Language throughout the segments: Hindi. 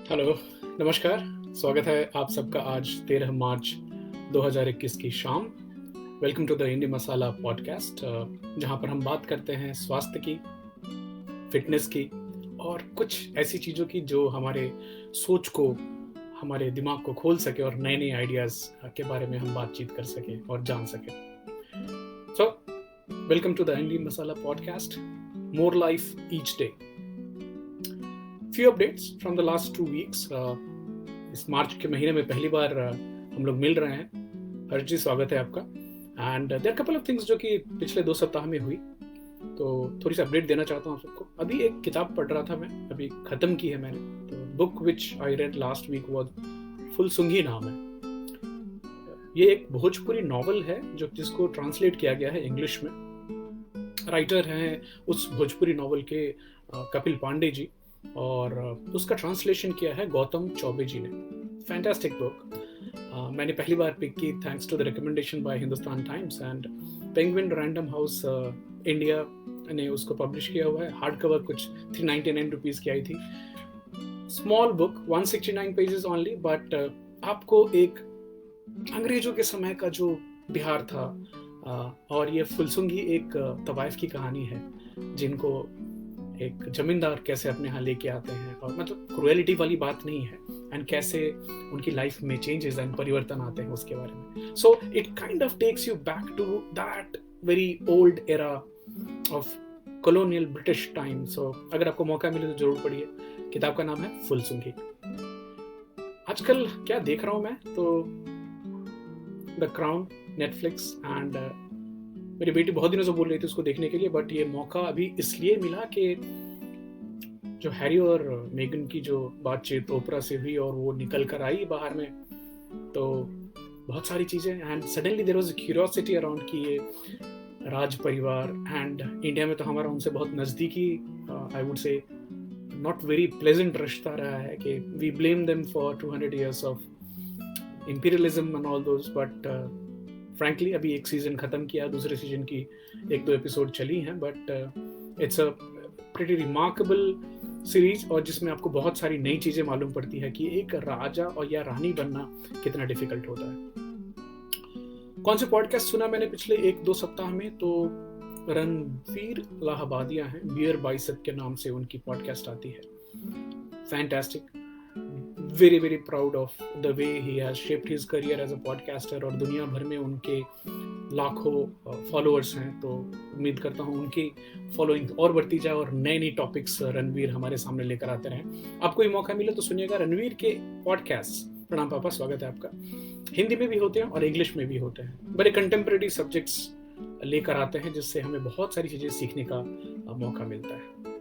हेलो, नमस्कार। स्वागत है आप सबका आज 13 मार्च 2021 की शाम। Welcome to the Indie Masala Podcast, जहां पर हम बात करते हैं स्वास्थ्य की, फिटनेस की और कुछ ऐसी चीज़ों की जो हमारे सोच को, हमारे दिमाग को खोल सके और नए नए आइडियाज़ के बारे में हम बातचीत कर सके और जान सके। So welcome to the Indie Masala Podcast, more life each day. few updates from the last 2 weeks. इस मार्च के महीने में पहली बार हम लोग मिल रहे हैं। हर्ष जी, स्वागत है आपका। And there are couple of things जो कि पिछले 2 सप्ताह में हुई, तो थोड़ी सी अपडेट देना चाहता हूँ आप सबको। अभी एक किताब पढ़ रहा था मैं, अभी ख़त्म की है मैंने। तो book which I read last week was Phulsunghi नाम है। ये एक भोजपुरी नॉवल है जो जिसको ट्रांसलेट किया गया है इंग्लिश में। राइटर हैं उस भोजपुरी नॉवल के कपिल पांडे जी, और उसका ट्रांसलेशन किया है गौतम चौबे जी ने। Fantastic book. मैंने पहली बार पिक की thanks to the recommendation by Hindustan Times, and Penguin Random House India ने उसको पब्लिश किया हुआ है। हार्ड कवर कुछ 399 रुपीज़ की आई थी। Small book, 169 pages only, but आपको एक अंग्रेजों के समय का जो बिहार था, और ये फुलसुंगी एक तवाइफ की कहानी है, जिनको एक जमींदार कैसे अपने यहाँ लेके आते हैं, और मतलब क्रुएलिटी वाली बात नहीं है, एंड कैसे उनकी लाइफ में चेंजेस एंड परिवर्तन आते हैं उसके बारे में। So it kind of takes you back to that very old era of colonial British time. So अगर आपको मौका मिले तो जरूर पढ़िए। किताब का नाम है फुलसुंगी। आजकल क्या देख रहा हूँ मैं, तो द क्राउन, नेटफ्लिक्स, एंड मेरी बेटी बहुत दिनों से बोल रही थी उसको देखने के लिए, बट ये मौका अभी इसलिए मिला कि जो हैरी और मेगन की जो बातचीत ओपरा से हुई और वो निकल कर आई बाहर में, तो बहुत सारी चीज़ें, and suddenly there was a curiosity around कि ये राज परिवार, एंड इंडिया में तो हमारा उनसे बहुत नज़दीकी, I would say not very pleasant रिश्ता रहा है कि we blame them for 200 years of imperialism and all those, but frankly अभी एक सीजन खत्म किया, दूसरे सीजन की 1-2 एपिसोड चली हैं, but it's a pretty remarkable series, और जिसमें आपको बहुत सारी नई चीज़ें मालूम पड़ती है कि एक राजा और या रानी बनना कितना डिफिकल्ट होता है। कौन से पॉडकास्ट सुना मैंने पिछले 1-2 सप्ताह में, तो रणवीर लाहबादिया हैं, बियर बाइसेप के नाम से उनकी पॉडकास्ट आती है। Fantastic, very very proud of the way he has shaped his career as a podcaster, और दुनिया भर में उनके लाखों फॉलोअर्स हैं। तो उम्मीद करता हूँ उनकी फॉलोइंग और बढ़ती जाए और नए नए टॉपिक्स रणवीर हमारे सामने लेकर आते रहें। आपको भी मौका मिले तो सुनिएगा रणवीर के पॉडकास्ट। प्रणाम पापा, स्वागत है आपका। हिंदी में भी होते हैं और इंग्लिश में भी होते हैं। बड़े कंटेम्प्रेरी सब्जेक्ट्स लेकर आते हैं, जिससे हमें बहुत सारी चीज़ें सीखने का मौका मिलता है।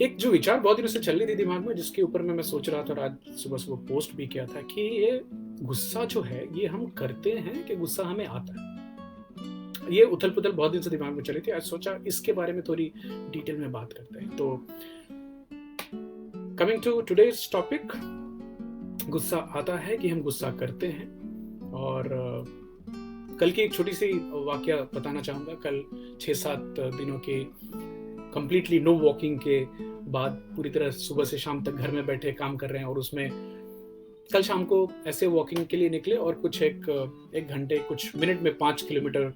एक जो विचार बहुत दिनों से चल रही थी दिमाग में, जिसके ऊपर मैं सोच रहा था, और आज सुबह सुबह पोस्ट भी किया था, कि ये गुस्सा जो है ये हम करते हैं कि गुस्सा हमें आता है। ये उथल पुथल बहुत दिन से दिमाग में चली थी। आज सोचा इसके बारे में थोड़ी डिटेल में बात करते हैं। तो कमिंग टू टुडेज टॉपिक, गुस्सा आता है कि हम गुस्सा करते हैं। और कल की एक छोटी सी वाकया बताना चाहूँगा। कल 6-7 दिनों के कंप्लीटली नो वॉकिंग के बाद पूरी तरह सुबह से शाम तक घर में बैठे काम कर रहे हैं, और उसमें कल शाम को ऐसे वॉकिंग के लिए निकले और कुछ एक घंटे कुछ मिनट में 5 किलोमीटर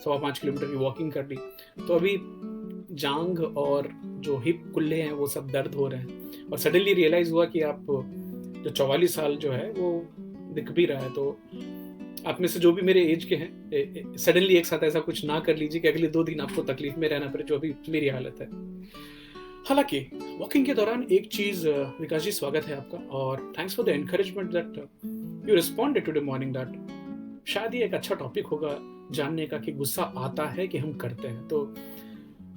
5.25 किलोमीटर की वॉकिंग कर ली। तो अभी जांग और जो हिप कुल्ले हैं वो सब दर्द हो रहे हैं, और सडनली रियलाइज हुआ कि आप जो 44 साल जो है वो दिख भी रहा है। तो आप में से जो भी मेरे एज के हैं, सडनली एक साथ ऐसा कुछ ना कर लीजिए कि अगले 2 दिन आपको तकलीफ में रहना पड़े, जो अभी मेरी हालत है। हालांकि वॉकिंग के दौरान एक चीज, विकास जी स्वागत है आपका, और thanks for the encouragement that you responded today morning, that शायद ये एक अच्छा टॉपिक होगा जानने का कि गुस्सा आता है कि हम करते हैं। तो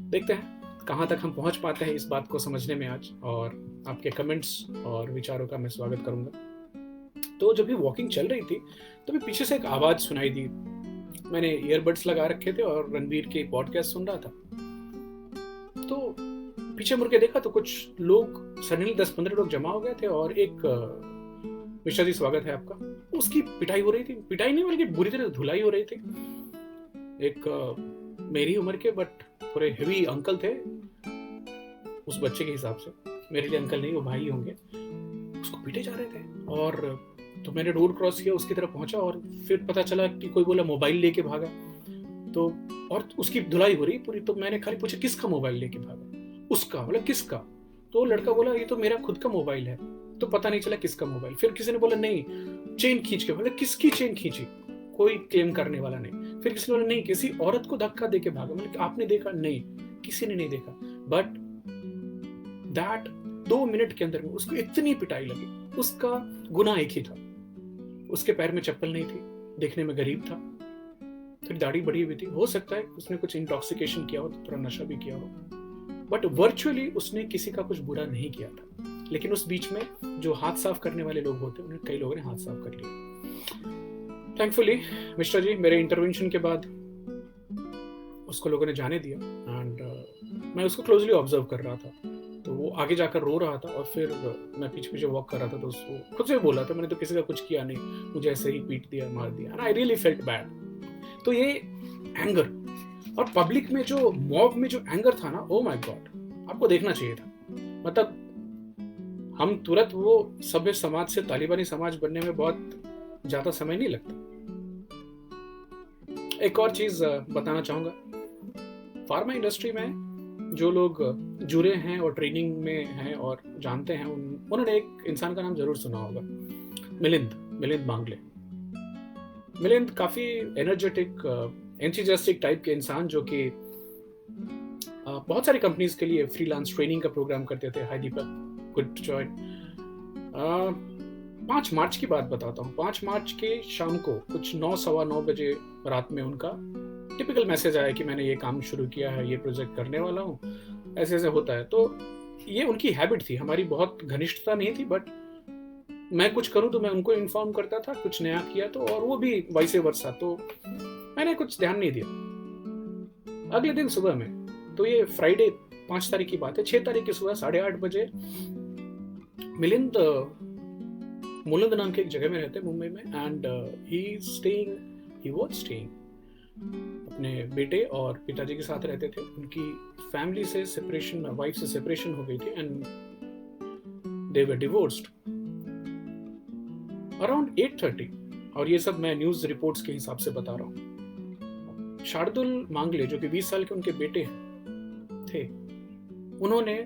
देखते हैं कहाँ तक हम पहुंच पाते हैं इस बात को समझने में आज, और आपके कमेंट्स और विचारों का मैं स्वागत करूंगा। तो जब भी वॉकिंग चल रही थी तो भी पीछे से एक आवाज सुनाई दी। मैंने ईयरबड्स लगा रखे थे और रणवीर के पॉडकास्ट सुन रहा था। तो पीछे मुड़ के देखा तो कुछ लोग, सडनली 10-15 लोग जमा हो गए थे, और एक मिश्रा जी स्वागत है आपका, उसकी पिटाई हो रही थी। पिटाई नहीं बल्कि बुरी तरह धुलाई हो रही थी। एक मेरी उम्र के बट थोड़े हेवी अंकल थे उस बच्चे के हिसाब से, मेरे लिए अंकल नहीं, वो भाई होंगे, उसको पीटे जा रहे थे। और तो मैंने रोड क्रॉस किया, उसकी तरफ पहुंचा, और फिर पता चला कि कोई बोला मोबाइल लेके भागा। तो और उसकी धुलाई हो रही पूरी, तो मैंने खाली पूछा किसका मोबाइल लेके भागा? उसका। बोला किसका? तो लड़का बोला ये तो मेरा खुद का मोबाइल है। तो पता नहीं चला किसका मोबाइल। फिर किसी ने बोला नहीं, चेन खींच के। बोला किसकी चेन खींची? कोई क्लेम करने वाला नहीं। फिर किसी ने बोला नहीं, किसी औरत को धक्का देके भागा। मतलब आपने देखा? नहीं, किसी ने नहीं देखा। बट दैट 2 मिनट के अंदर में उसको इतनी पिटाई लगी। उसका गुनाह एक ही था, उसके पैर में चप्पल नहीं थी, देखने में गरीब था, फिर दाढ़ी बढ़ी हुई थी। हो सकता है उसने कुछ इंटॉक्सिकेशन किया हो, थोड़ा नशा भी किया हो, बट वर्चुअली उसने किसी का कुछ बुरा नहीं किया था। लेकिन उस बीच में जो हाथ साफ करने वाले लोग होते हैं, उन्हें कई लोगों ने हाथ साफ कर लिया। थैंकफुली मिश्रा जी, मेरे इंटरवेंशन के बाद उसको लोगों ने जाने दिया। एंड मैं उसको क्लोजली ऑब्जर्व कर रहा था। तो वो आगे जाकर रो रहा था, और फिर मैं पीछे पीछे वॉक कर रहा था। तो उसको खुद से बोला था मैंने तो किसी का कुछ किया नहीं, मुझे ऐसे ही पीट दिया, मार दिया। And I really felt bad. तो ये एंगर, और पब्लिक में जो मॉब में जो एंगर था ना, ओ माय गॉड, आपको देखना चाहिए था। मतलब हम तुरंत वो सभ्य समाज से तालिबानी समाज बनने में बहुत ज्यादा समय नहीं लगता। एक और चीज बताना चाहूंगा, फार्मा इंडस्ट्री में जो लोग जुड़े हैं और ट्रेनिंग में हैं और जानते हैं, उन्होंने एक इंसान का नाम जरूर सुना होगा, मिलिंद मांगले। मिलिंद काफी एनर्जेटिक, एंथुसियास्टिक टाइप के इंसान, जो कि बहुत सारी कंपनीज के लिए फ्रीलांस ट्रेनिंग का प्रोग्राम करते थे। हाय दीपक, गुड टू जॉइन। 5 मार्च की बात बताता हूँ। 5 मार्च के शाम को कुछ 9, सवा 9 बजे रात में उनका टिपिकल मैसेज आया कि मैंने ये काम शुरू किया है, ये प्रोजेक्ट करने वाला हूँ, ऐसे ऐसे होता है। तो ये उनकी हैबिट थी, हमारी बहुत घनिष्ठता नहीं थी, बट मैं कुछ करूँ तो मैं उनको इन्फॉर्म करता था, कुछ नया किया तो, और वो भी वाइस वर्सा। तो मैंने कुछ ध्यान नहीं दिया। अगले दिन सुबह में, तो ये फ्राइडे 5 तारीख की बात है, 6 तारीख की सुबह 8:30 बजे मिलिंद मुलुंद नाम की एक जगह में रहते हैं मुंबई में। एंड ही वाज स्टेइंग अपने बेटे और पिताजी के साथ रहते थे। उनकी फैमिली से सेपरेशन, वाइफ से सेपरेशन हो गई थी, and they were divorced around 8:30। और ये सब मैं न्यूज रिपोर्ट्स के हिसाब से बता रहा हूँ। शार्दुल मांगले, जो कि 20 साल के उनके बेटे थे, उन्होंने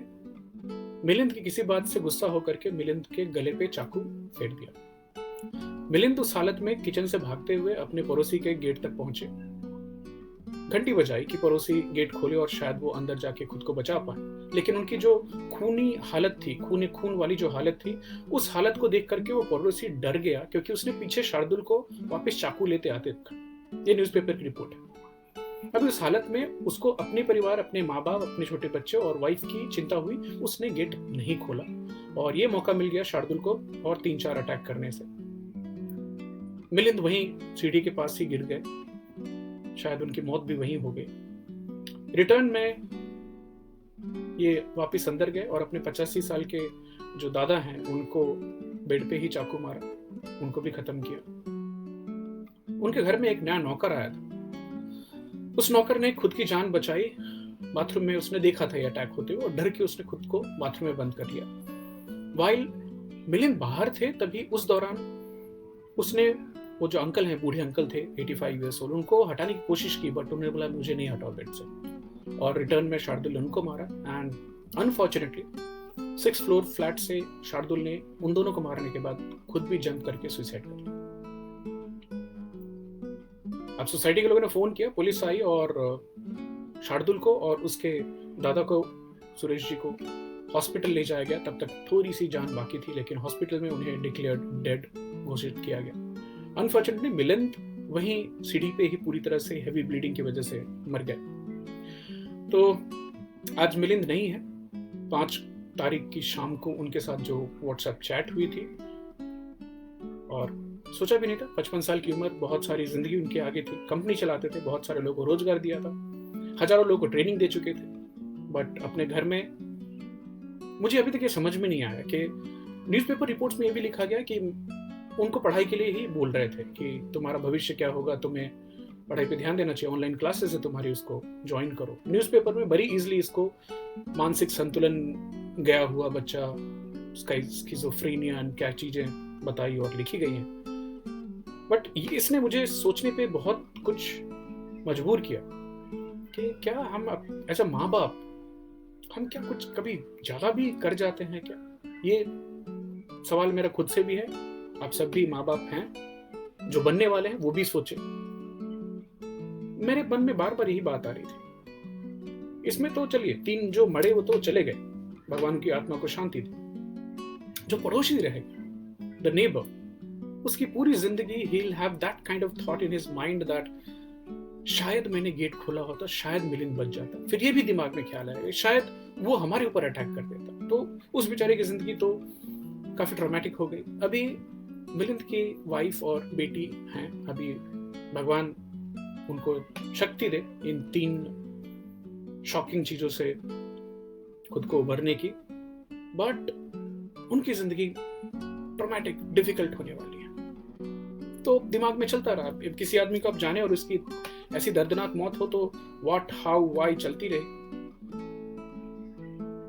मिलिंद की किसी बात से गुस्सा होकर के मिलिंद के गले पे चाकू फेर दिया। मिलिंद उस हालत में किचन से भागते हुए अपने पड़ोसी के गेट तक पहुंचे। घंटी बजाई कि पड़ोसी गेट खोले और शायद वो अंदर जाके खुद को बचा पाए। लेकिन उनकी जो खूनी हालत थी, खून वाली जो हालत थी, उस हालत को देख करके वो पड़ोसी डर गया, क्योंकि उसने पीछे शार्दुल को वापस चाकू लेते आते देखा। ये न्यूज़पेपर की रिपोर्ट है। अभी उस हालत में उसको अपने परिवार, अपने माँ बाप, अपने छोटे बच्चे और वाइफ की चिंता हुई। उसने गेट नहीं खोला, और ये मौका मिल गया शार्दुल को और 3-4 अटैक करने से। मिलिंद वहीं सीढ़ी के पास ही गिर गए, शायद उनकी मौत भी वहीं हो गई। रिटर्न में ये वापस अंदर गए और अपने 85 साल के जो दादा हैं, उनको बेड पे ही चाकू मारा, उनको भी खत्म किया। उनके घर में एक नया नौकर आया था। उस नौकर ने खुद की जान बचाई। बाथरूम में उसने देखा था ये अटैक होते हुए, और डर के उसने खुद को बाथरूम में बंद कर लिया। वाइल मिलिंद बाहर थे, तभी उस दौरान उसने वो जो अंकल हैं, बूढ़े अंकल थे 85 ईयर्स ओल्ड, उनको हटाने की कोशिश की, बट उन्होंने बोला मुझे नहीं हटाओ बेड से। और रिटर्न में शार्दुल ने उनको मारा। And unfortunately 6th floor flat से शार्दुल ने उन दोनों को मारने के बाद खुद भी जंप करके सुसाइड कर लिया। अब सोसाइटी के लोगों ने फोन किया, पुलिस आई और शार्दुल को और उसके दादा को, सुरेश जी को, हॉस्पिटल ले जाया गया। तब तक थोड़ी सी जान बाकी थी, लेकिन हॉस्पिटल में उन्हें डिक्लेयर्ड डेड घोषित किया गया। अनफॉर्चुनेटली मिलिंद वहीं सीढ़ी पे ही पूरी तरह से हेवी ब्लीडिंग की वजह से मर गए। तो आज मिलिंद नहीं है। 5 तारीख की शाम को उनके साथ जो व्हाट्सएप चैट हुई थी, और सोचा भी नहीं था, 55 साल की उम्र, बहुत सारी जिंदगी उनके आगे थी, कंपनी चलाते थे, बहुत सारे लोगों को रोजगार दिया था, हजारों लोगों को ट्रेनिंग दे चुके थे। बट अपने घर में मुझे अभी तक ये समझ में नहीं आया कि न्यूज़पेपर रिपोर्ट्स में ये भी लिखा गया कि उनको पढ़ाई के लिए ही बोल रहे थे कि तुम्हारा भविष्य क्या होगा, तुम्हें पढ़ाई पे ध्यान देना चाहिए, ऑनलाइन क्लासेस है तुम्हारी, उसको ज्वाइन करो। न्यूज़पेपर में बड़ी इजीली इसको मानसिक संतुलन गया हुआ बच्चा, उसका स्किज़ोफ्रेनिया क्या चीज़ें बताई और लिखी गई हैं। बट इसने मुझे सोचने पे बहुत कुछ मजबूर किया कि क्या हम एज अ माँ बाप हम क्या कुछ कभी ज़्यादा भी कर जाते हैं क्या? ये सवाल मेरा खुद से भी है, आप सब भी माँ बाप हैं, जो बनने वाले हैं वो भी सोचे। मेरे मन में बार बार यही बात आ रही थी। इसमें तो चलिए 3 जो मरे वो तो चले गए, भगवान की आत्मा को शांति दी। जो पड़ोसी रहे, द नेबर, उसकी पूरी जिंदगी he will have that kind of thought in his mind that शायद मैंने गेट खोला होता, शायद मिलिंद बच जाता। फिर ये भी दिमाग में ख्याल आएगा शायद वो हमारे ऊपर अटैक कर देता, तो उस बेचारे की जिंदगी तो काफी ट्रॉमेटिक हो गई। अभी मिलिंद की वाइफ और बेटी हैं, अभी भगवान उनको शक्ति दे इन 3 शॉकिंग चीजों से खुद को उभरने की। बट उनकी जिंदगी ट्रॉमेटिक डिफिकल्ट होने वाली है। तो दिमाग में चलता रहा, किसी आदमी को आप जाने और उसकी ऐसी दर्दनाक मौत हो तो व्हाट, हाउ, व्हाई चलती रही।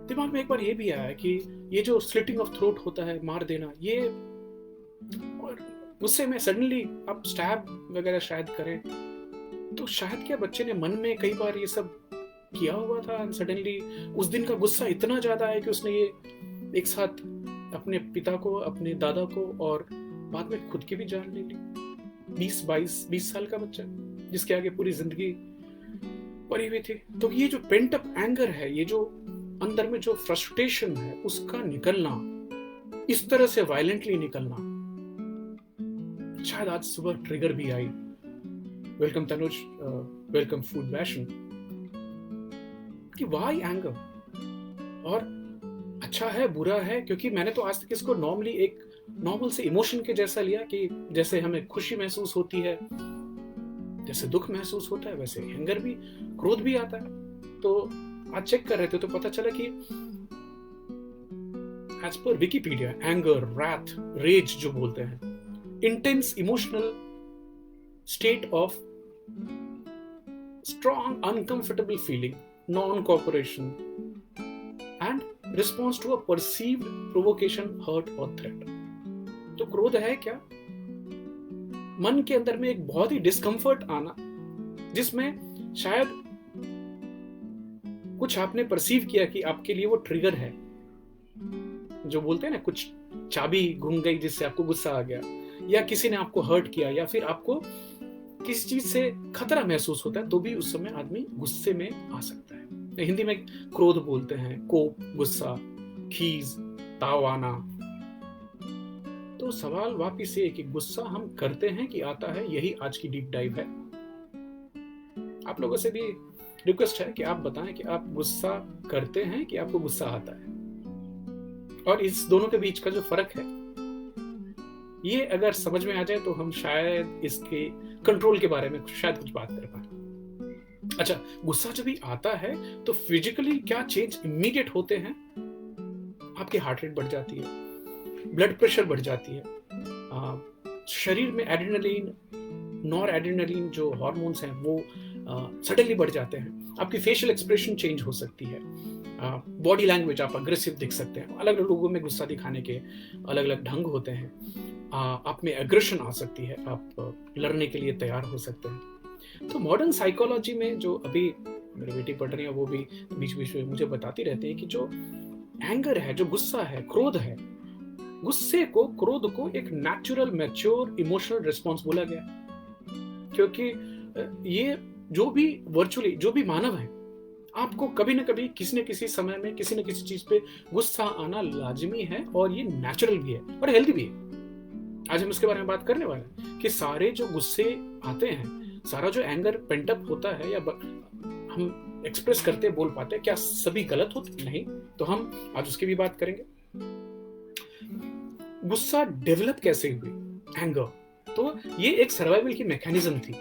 दिमाग में एक बार ये भी आया कि ये जो स्लिटिंग ऑफ थ्रोट होता है, मार देना, ये और उससे में सडनली आप स्टैब वगैरह शायद करें, तो शायद क्या बच्चे ने मन में कई बार ये सब किया हुआ था। सडनली उस दिन का गुस्सा इतना ज्यादा है कि उसने ये एक साथ अपने पिता को, अपने दादा को और बाद में खुद की भी जान ले ली। 20 साल का बच्चा जिसके आगे पूरी जिंदगी पड़ी हुई थी। तो ये जो पेंट अप एंगर है, ये जो अंदर में जो फ्रस्ट्रेशन है, उसका निकलना, इस तरह से वायलेंटली निकलना, शायद आज सुबह ट्रिगर भी आई। वेलकम तनुज, वेलकम फूड वैशन, कि व्हाई एंगर और अच्छा है बुरा है, क्योंकि मैंने तो आज तक इसको नॉर्मली एक नॉर्मल से इमोशन के जैसा लिया कि जैसे हमें खुशी महसूस होती है, जैसे दुख महसूस होता है, वैसे एंगर भी, क्रोध भी आता है। तो आज चेक कर रहे थे तो पता चला कि as per Wikipedia, anger, wrath, raise जो बोलते हैं, intense emotional state of strong uncomfortable feeling, non cooperation and response to a perceived provocation, hurt और थ्रेट। तो क्रोध है क्या? मन के अंदर में एक बहुत ही डिस्कंफर्ट आना, जिसमें शायद कुछ आपने परसीव किया कि आपके लिए वो ट्रिगर है। जो बोलते हैं ना, कुछ चाबी घूम गई जिससे आपको गुस्सा आ गया, या किसी ने आपको हर्ट किया, या फिर आपको किसी चीज से खतरा महसूस होता है, तो भी उस समय आदमी गुस्से में आ सकता है। हिंदी में क्रोध बोलते हैं, कोप, गुस्सा, खीज, ताव आना। तो सवाल वापिस ये कि गुस्सा हम करते हैं कि आता है, यही आज की डीप डाइव है। आप लोगों से भी रिक्वेस्ट है कि आप बताएं कि आप गुस्सा करते हैं कि आपको गुस्सा आता है, और इस दोनों के बीच का जो फर्क है, ये अगर समझ में आ जाए तो हम शायद इसके कंट्रोल के बारे में शायद कुछ बात कर पाए। अच्छा, गुस्सा जब भी आता है तो फिजिकली क्या चेंज इमीडिएट होते हैं? आपकी हार्ट रेट बढ़ जाती है, ब्लड प्रेशर बढ़ जाती है, शरीर में एड्रेनलिन, नॉर एड्रेनलिन जो हार्मोन्स हैं वो सडनली बढ़ जाते हैं। आपकी फेशियल एक्सप्रेशन चेंज हो सकती है, बॉडी लैंग्वेज आप अग्रेसिव दिख सकते हैं। अलग अलग लोगों में गुस्सा दिखाने के अलग अलग ढंग होते हैं। आप में एग्रेशन आ सकती है, आप लड़ने के लिए तैयार हो सकते हैं। तो मॉडर्न साइकोलॉजी में जो अभी मेरी बेटी पढ़ रही है, वो भी बीच बीच में मुझे बताती रहती है कि जो एंगर है, जो गुस्सा है, क्रोध है, गुस्से को, क्रोध को एक नेचुरल मैच्योर इमोशनल रिस्पॉन्स बोला गया, क्योंकि ये जो भी वर्चुअली जो भी मानव है, आपको कभी ना कभी किसी न किसी समय में किसी न किसी चीज पे गुस्सा आना लाजमी है, और ये नेचुरल भी है और हेल्दी भी है। आज हम इसके बारे में बात करने वाले हैं कि सारे जो गुस्से आते हैं, सारा जो एंगर पेंटअप होता है या हम एक्सप्रेस करते बोल पाते हैं, क्या सभी गलत होते? नहीं। तो हम आज उसकी भी बात करेंगे। गुस्सा डेवलप कैसे हुई, एंगर? तो ये एक सर्वाइवल की मैकेनिज्म थी,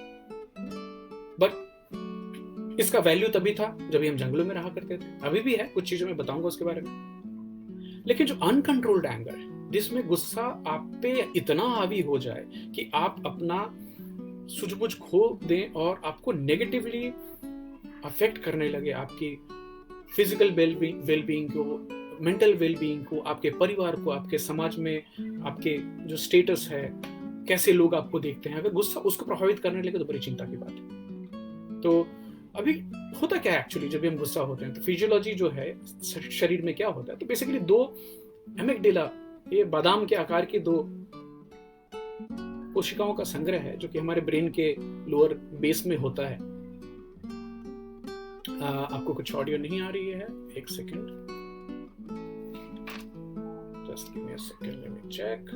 बट इसका वैल्यू तभी था जब हम जंगलों में रहा करते थे। अभी भी है, कुछ चीजों में बताऊंगा उसके बारे में। लेकिन जो अनकंट्रोल्ड एंगर है, जिसमें गुस्सा आप पे इतना हावी हो जाए कि आप अपना सूझबूझ खो दें और आपको नेगेटिवली अफेक्ट करने लगे, आपकी फिजिकल वेलबींग को मेंटल वेलबीइंग को, आपके परिवार को, आपके समाज में आपके जो स्टेटस है, कैसे लोग आपको देखते हैं, अगर गुस्सा उसको प्रभावित करने लगे तो बड़ी चिंता की बात है। तो अभी होता क्या है एक्चुअली, जब भी हम गुस्सा होते हैं तो फिजियोलॉजी जो है शरीर में क्या होता है, तो बेसिकली दो एमिग्डाला, ये बादाम के आकार की दो कोशिकाओं का संग्रह है जो कि हमारे ब्रेन के लोअर बेस में होता है। आपको कुछ ऑडियो नहीं आ रही है, एक second, just give me a second, let me check.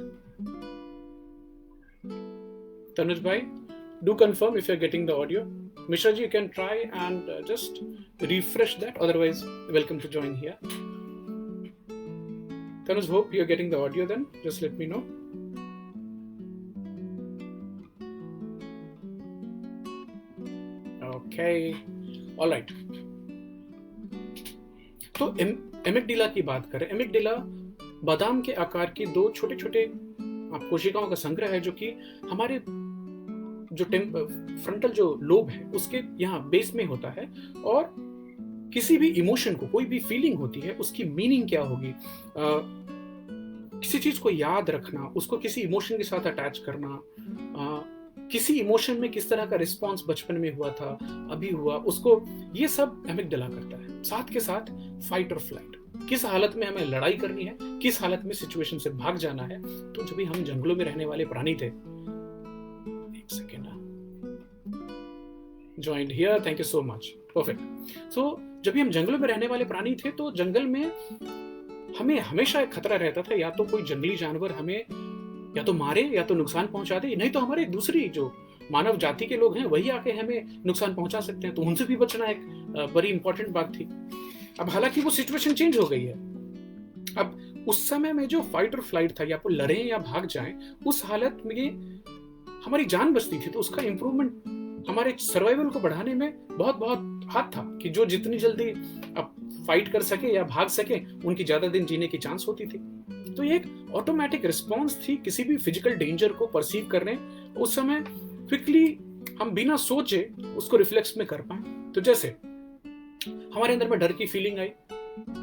Tanuj भाई, do confirm if you're getting the audio. Mishra ji, you can try and just refresh that, otherwise welcome to join here. Tanuj, hope you're getting the audio then, just let me know. Okay, all right. तो एमिग्डाला की बात करें, एमिग्डाला बादाम के आकार की दो छोटे छोटे कोशिकाओं का संग्रह है जो कि हमारे जो फ्रंटल जो लोब है उसके यहाँ बेस में होता है, और किसी भी इमोशन को, कोई भी फीलिंग होती है, उसकी मीनिंग क्या होगी, किसी चीज को याद रखना, उसको किसी इमोशन के साथ अटैच करना, किसी इमोशन में किस तरह का रिस्पॉन्स बचपन में हुआ था, अभी हुआ, उसको ये सब एमिग्डाला करता है। साथ के साथ फाइट और फ्लाइट, किस हालत में हमें लड़ाई करनी है, किस हालत में सिचुएशन से भाग जाना है। तो जब भी हम जंगलों में रहने वाले प्राणी थे, एक second, joined here, thank you so much, perfect. So जब भी हम जंगलों में रहने वाले प्राणी थे तो जंगल में हमें हमेशा एक खतरा रहता था, या तो कोई जंगली जानवर हमें या तो मारे या तो नुकसान पहुंचा दे, नहीं तो हमारे दूसरी जो मानव जाति के लोग हैं वही आके हमें नुकसान पहुंचा सकते हैं, तो उनसे भी बचना एक बड़ी इंपॉर्टेंट बात थी। अब हालांकि वो सिचुएशन चेंज हो गई है। अब उस समय में जो फाइट और फ्लाइट था, या तो लड़ें या भाग जाएं, उस हालत में हमारी जान बचती थी, तो उसका इंप्रूवमेंट हमारे सर्वाइवल को बढ़ाने में बहुत बहुत हाथ था कि जो जितनी जल्दी अब फाइट कर सके या भाग सके, उनकी ज्यादा दिन जीने की चांस होती थी। तो ये एक ऑटोमेटिक रिस्पॉन्स थी किसी भी फिजिकल डेंजर को परसीव करने, उस समय क्विकली हम बिना सोचे उसको रिफ्लेक्स में कर पाए। तो जैसे हमारे अंदर में डर की फीलिंग आई,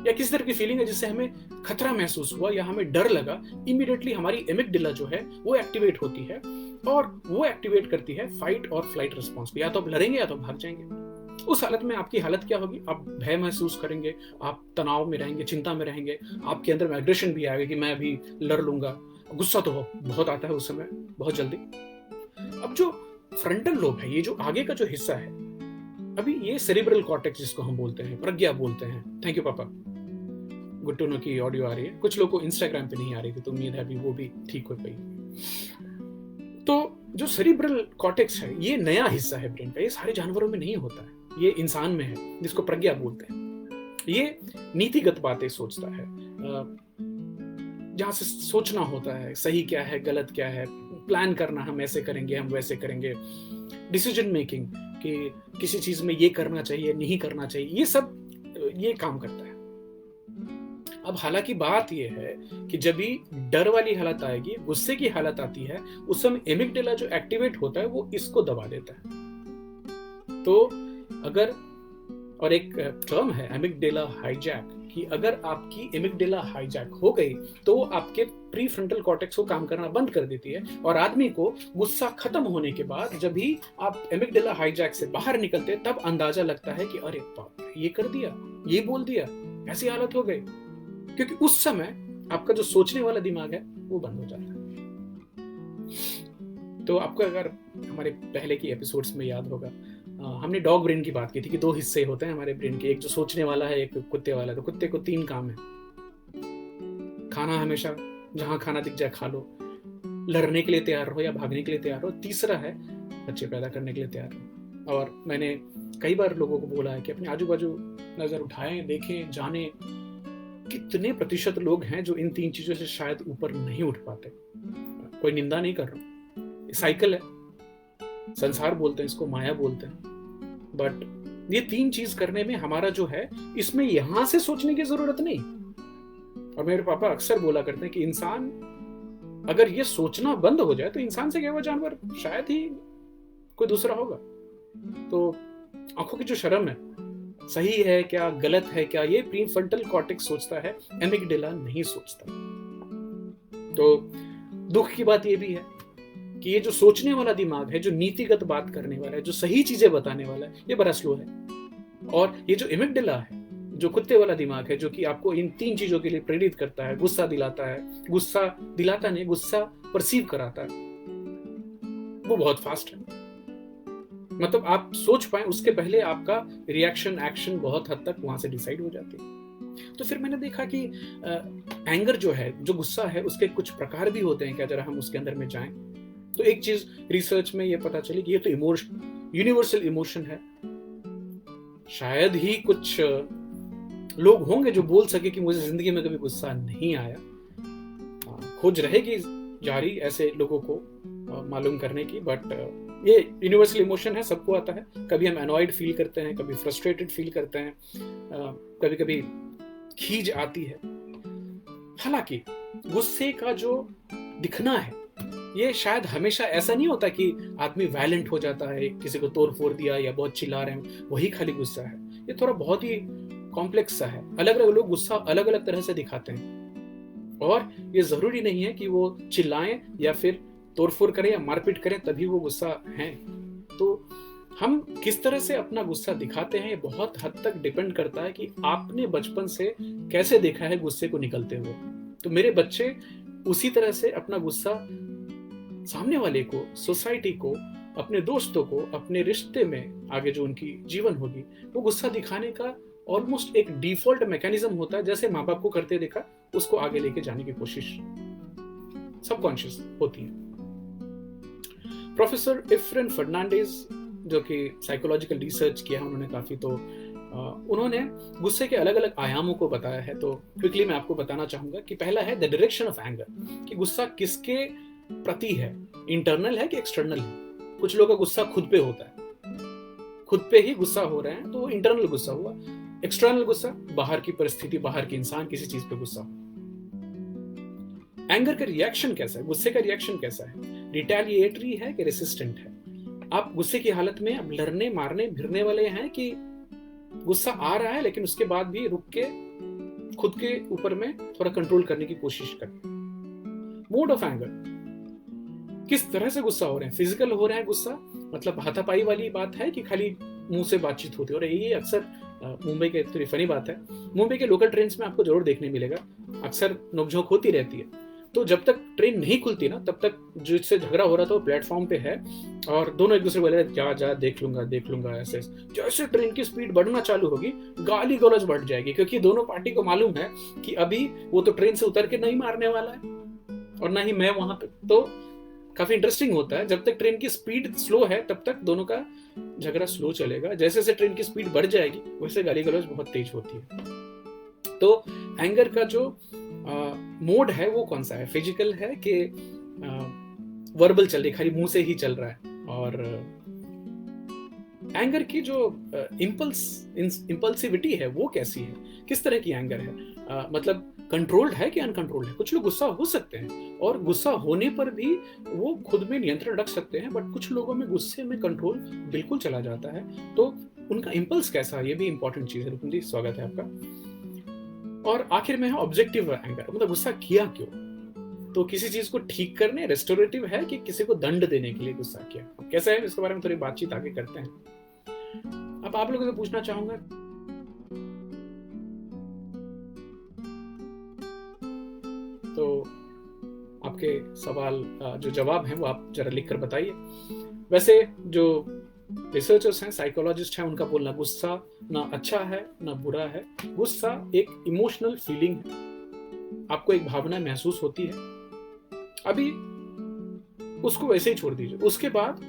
या किसी तरह की फीलिंग है जिससे हमें खतरा महसूस हुआ या हमें डर लगा, इमीडिएटली हमारी एमिग्डाला जो है वो एक्टिवेट होती है, और वो एक्टिवेट करती है फाइट और फ्लाइट रिस्पॉन्स को। या तो आप लड़ेंगे या तो भाग जाएंगे। उस हालत में आपकी हालत क्या होगी, आप भय महसूस करेंगे, आप तनाव में रहेंगे, चिंता में रहेंगे, आपके अंदर में एग्रेशन भी आएगा कि मैं अभी लड़ लूंगा, गुस्सा तो बहुत आता है उस समय, बहुत जल्दी। अब जो फ्रंटल लोब है, ये जो आगे का जो हिस्सा है, अभी ये सेरिब्रल कॉर्टेक्स जिसको हम बोलते हैं, प्रज्ञा बोलते हैं। थैंक यू पापा, गुड टू नो की ऑडियो आ रही है। कुछ लोगों को इंस्टाग्राम पे नहीं आ रही थी, तो उम्मीद है अभी वो भी ठीक हो गई। तो जो सेरिब्रल कॉर्टेक्स है, ये नया हिस्सा है ब्रेन का, ये सारे जानवरों में नहीं होता है, ये इंसान में है, जिसको प्रज्ञा बोलते हैं। ये नीतिगत बातें सोचता है, जहां से सोचना होता है सही क्या है, गलत क्या है, प्लान करना, हम ऐसे करेंगे, हम वैसे करेंगे, डिसीजन मेकिंग कि किसी चीज में ये करना चाहिए, नहीं करना चाहिए, ये सब ये काम करता है। अब हालांकि बात यह है कि जब भी डर वाली हालत आएगी, गुस्से की हालत आती है, उस समय एमिग्डाला जो एक्टिवेट होता है वो इसको दबा देता है। तो अगर, और एक टर्म है एमिग्डाला हाईजैक, कि अगर आपकी एमिग्डाला हाईजैक हो गई तो वो आपके प्री फ्रंटल कॉर्टेक्स को काम करना बंद कर देती है, और आदमी को गुस्सा खत्म होने के बाद जब भी आप एमिग्डाला हाईजैक से बाहर निकलते हैं, तब अंदाजा लगता है कि अरे बाप, ये कर दिया, ये बोल दिया, ऐसी हालत हो गई, क्योंकि उस समय आपका जो सोचने वाला दिमाग है वो बंद हो जाता है। तो आपको अगर हमारे पहले की एपिसोड्स में याद होगा, हमने डॉग ब्रेन की बात की थी कि दो हिस्से होते हैं हमारे ब्रेन के, एक जो सोचने वाला है, एक कुत्ते वाला है। तो कुत्ते को 3 काम है, खाना, हमेशा जहां खाना दिख जाए खा लो, लड़ने के लिए तैयार हो या भागने के लिए तैयार हो, तीसरा है बच्चे पैदा करने के लिए तैयार हो। और मैंने कई बार लोगों को बोला है कि अपने आजू बाजू नजर उठाएं, देखें, जाने कितने प्रतिशत लोग हैं जो इन 3 चीजों से शायद ऊपर नहीं उठ पाते। कोई निंदा नहीं कर रहा, साइकिल है, संसार बोलते हैं इसको, माया बोलते हैं, बट ये 3 चीज करने में हमारा जो है, इसमें यहां से सोचने की जरूरत नहीं। और मेरे पापा अक्सर बोला करते हैं कि इंसान अगर ये सोचना बंद हो जाए तो इंसान से क्या हुआ जानवर शायद ही कोई दूसरा होगा। तो आंखों की जो शर्म है, सही है क्या, गलत है क्या, ये प्रीफ्रंटल कॉर्टेक्स सोचता है, एमिगडाला नहीं सोचता। तो दुख की बात ये भी है कि ये जो सोचने वाला दिमाग है, जो नीतिगत बात करने वाला है, जो सही चीजें बताने वाला है, ये बड़ा स्लो है। और ये जो एमिगडाला है, जो कुत्ते वाला दिमाग है, जो कि आपको इन 3 चीजों के लिए प्रेरित करता है, गुस्सा दिलाता है, गुस्सा दिलाता नहीं, गुस्सा परसीव कराता है, वो बहुत फास्ट है। मतलब आप सोच पाए उसके पहले आपका रिएक्शन एक्शन बहुत हद तक वहां से डिसाइड हो जाती है। तो फिर मैंने देखा कि एंगर जो है, जो गुस्सा है, उसके कुछ प्रकार भी होते हैं क्या, जरा हम उसके अंदर में जाएं। तो एक चीज रिसर्च में ये पता चली कि ये तो यूनिवर्सल इमोशन है। शायद ही कुछ लोग होंगे जो बोल सके कि मुझे जिंदगी में कभी गुस्सा नहीं आया। खोज रहेगी जारी ऐसे लोगों को मालूम करने की, बट ये यूनिवर्सल इमोशन है, सबको आता है। कभी हम एनॉयड फील करते हैं, कभी फ्रस्ट्रेटेड फील करते हैं, कभी कभी खीज आती है। हालांकि गुस्से का जो दिखना है, ये शायद हमेशा ऐसा नहीं होता कि आदमी वायलेंट हो जाता है, किसी को तोड़ फोड़ दिया या बहुत चिल्ला रहे हैं, वही खाली गुस्सा है। ये थोड़ा बहुत ही कॉम्प्लेक्स सा है। अलग अलग लोग गुस्सा अलग अलग तरह से दिखाते हैं, और ये जरूरी नहीं है कि वो चिल्लाएं या फिर तोड़फोड़ करें या मारपीट करें तभी वो गुस्सा है। तो हम किस तरह से अपना गुस्सा दिखाते हैं, ये बहुत हद तक डिपेंड करता है कि आपने बचपन से कैसे देखा है गुस्से को निकलते हुए। तो मेरे बच्चे उसी तरह से अपना गुस्सा सामने वाले को, सोसाइटी को, अपने दोस्तों को, अपने रिश्ते में आगे जो उनकी जीवन होगी, वो गुस्सा दिखाने का ऑलमोस्ट एक डिफॉल्ट मैकेनिज्म होता है। जैसे माँ बाप को करते देखा, उसको आगे लेके जाने की कोशिश सबकॉन्शियस होती है। प्रोफेसर इफ्रेन फर्नांडिस, जो कि साइकोलॉजिकल रिसर्च किया है उन्होंने काफी, तो उन्होंने गुस्से के अलग अलग आयामों को बताया है। तो क्विकली मैं आपको बताना चाहूंगा कि पहला है द डायरेक्शन ऑफ एंगर, कि गुस्सा किसके प्रति है, इंटरनल है कि एक्सटर्नल है। कुछ लोगों का गुस्सा खुद पे होता है, खुद पे ही गुस्सा हो रहे हैं, तो वो इंटरनल गुस्सा हुआ। एक्सटर्नल गुस्सा बाहर की परिस्थिति, बाहर के इंसान, किसी चीज पे गुस्सा। एंगर का रिएक्शन कैसा है, गुस्से का रिएक्शन कैसा है, रिटेलिएटरी है कि रेसिस्टेंट है। आप गुस्से की हालत में अब लड़ने मारने भिड़ने वाले हैं, कि गुस्सा आ रहा है लेकिन उसके बाद भी रुक के खुद के ऊपर में थोड़ा कंट्रोल करने की कोशिश करें। मोड ऑफ एंगर, किस तरह से गुस्सा हो रहे हैं, फिजिकल हो रहे हैं गुस्सा, मतलब हाथापाई वाली बात है कि खाली मुंह से बातचीत होती है। और ये अक्सर मुंबई के, थोड़ी फनी बात है, मुंबई के लोकल ट्रेन में आपको जरूर देखने मिलेगा, अक्सर नोकझोंक होती रहती है। तो जब तक ट्रेन नहीं खुलती ना, तब तक जिससे झगड़ा हो रहा था वो प्लेटफॉर्म पे है, और दोनों एक दूसरे को बोले जा जा देख लूंगा ऐसे। जैसे ट्रेन की स्पीड बढ़ना चालू होगी, गाली गलौज बढ़ जाएगी, क्योंकि दोनों पार्टी को मालूम है कि अभी वो तो ट्रेन से उतर के नहीं मारने वाला है और ना ही मैं वहां पे। तो काफी इंटरेस्टिंग होता है, जब तक ट्रेन की स्पीड स्लो है तब तक दोनों का झगड़ा स्लो चलेगा। जैसे जैसे ट्रेन की स्पीड बढ़ जाएगी वैसे गाली गलौज बहुत तेज होती है। तो एंगर का जो मोड है वो कौन सा है, फिजिकल है कि वर्बल चल रही, खाली मुंह से ही चल रहा है। और एंगर की जो इंपल्सिविटी है वो कैसी है, किस तरह की एंगर है, मतलब कंट्रोल्ड है कि अनकंट्रोल्ड है। कुछ लोग गुस्सा हो सकते हैं और गुस्सा होने पर भी वो खुद में नियंत्रण रख सकते हैं, बट कुछ लोगों में गुस्से में कंट्रोल बिल्कुल चला जाता है। तो उनका इंपल्स कैसा है, ये भी इंपॉर्टेंट चीज है। रुकुम जी, स्वागत है आपका। और आखिर में है ऑब्जेक्टिव एंगर, मतलब गुस्सा किया क्यों, तो किसी चीज को ठीक करने, रेस्टोरेटिव है कि किसी को दंड देने के लिए गुस्सा किया, कैसा है, इसके बारे में थोड़ी बातचीत आगे करते हैं। अब आप लोगों से पूछना चाहूंगा, तो आपके सवाल जो जवाब हैं वो आप जरा लिखकर बताइए। वैसे जो रिसर्चर्स हैं, साइकोलॉजिस्ट हैं, उनका बोलना गुस्सा ना अच्छा है ना बुरा है। गुस्सा एक इमोशनल फीलिंग है, आपको एक भावना महसूस होती है, अभी उसको वैसे ही छोड़ दीजिए। उसके बाद